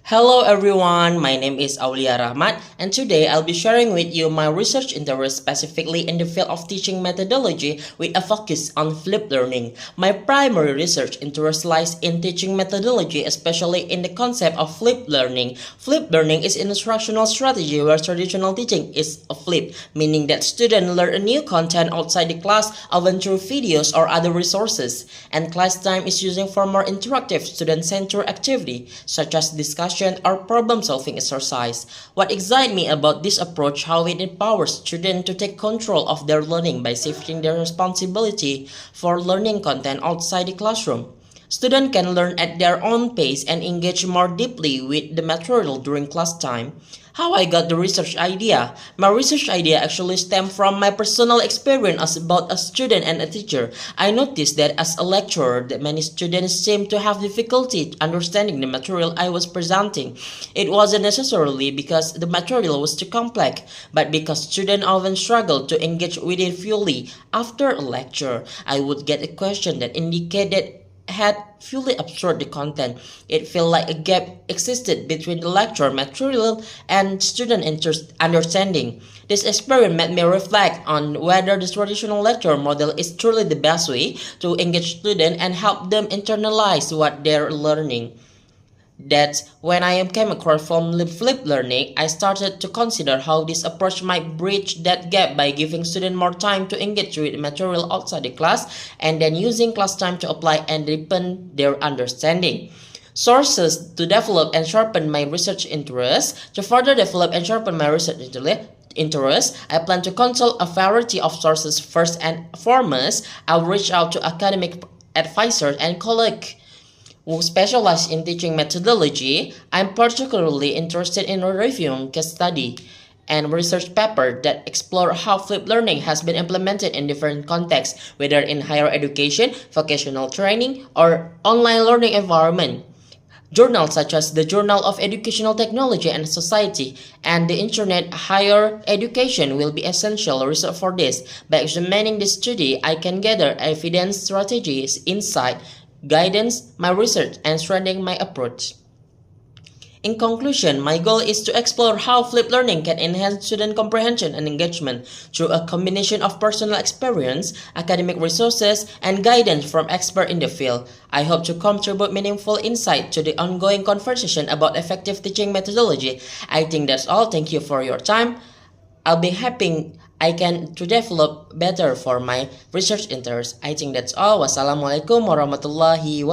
Hello everyone, my name is Aulia Rahmat and today I'll be sharing with you my research interest specifically in the field of teaching methodology with a focus on flipped learning. My primary research interest lies in teaching methodology, especially in the concept of flipped learning. Flipped learning is an instructional strategy where traditional teaching is a flip, meaning that students learn a new content outside the class, often through videos or other resources, and class time is using for more interactive student-centered activity, such as discussion or problem-solving exercise. What excites me about this approach how it empowers students to take control of their learning by shifting their responsibility for learning content outside the classroom. Students can learn at their own pace and engage more deeply with the material during class time. How I got the research idea? My research idea actually stemmed from my personal experience as both a student and a teacher. I noticed that as a lecturer that many students seem to have difficulty understanding the material I was presenting. It wasn't necessarily because the material was too complex, but because students often struggle to engage with it fully. After a lecture, I would get a question that indicated had fully absorbed the content. It felt like a gap existed between the lecture material and student understanding. This experience made me reflect on whether the traditional lecture model is truly the best way to engage students and help them internalize what they're learning. That's when I came across from flipped learning, I started to consider how this approach might bridge that gap by giving students more time to engage with material outside the class and then using class time to apply and deepen their understanding. Sources to develop and sharpen my research interest. To further develop and sharpen my research interest, I plan to consult a variety of sources. First and foremost, I'll reach out to academic advisors and colleagues who specialize in teaching methodology. I'm particularly interested in reviewing case study and research paper that explore how flipped learning has been implemented in different contexts, whether in higher education, vocational training, or online learning environment. Journals such as the Journal of Educational Technology and Society and the Internet Higher Education will be essential research for this. By examining this study, I can gather evidence, strategies, insight, guidance, my research, and strengthening my approach. In conclusion, my goal is to explore how flipped learning can enhance student comprehension and engagement through a combination of personal experience, academic resources, and guidance from experts in the field. I hope to contribute meaningful insight to the ongoing conversation about effective teaching methodology. I think that's all. Thank you for your time. I'll be happy I can to develop better for my research interest. I think that's all. Wassalamualaikum warahmatullahi wabarakatuh.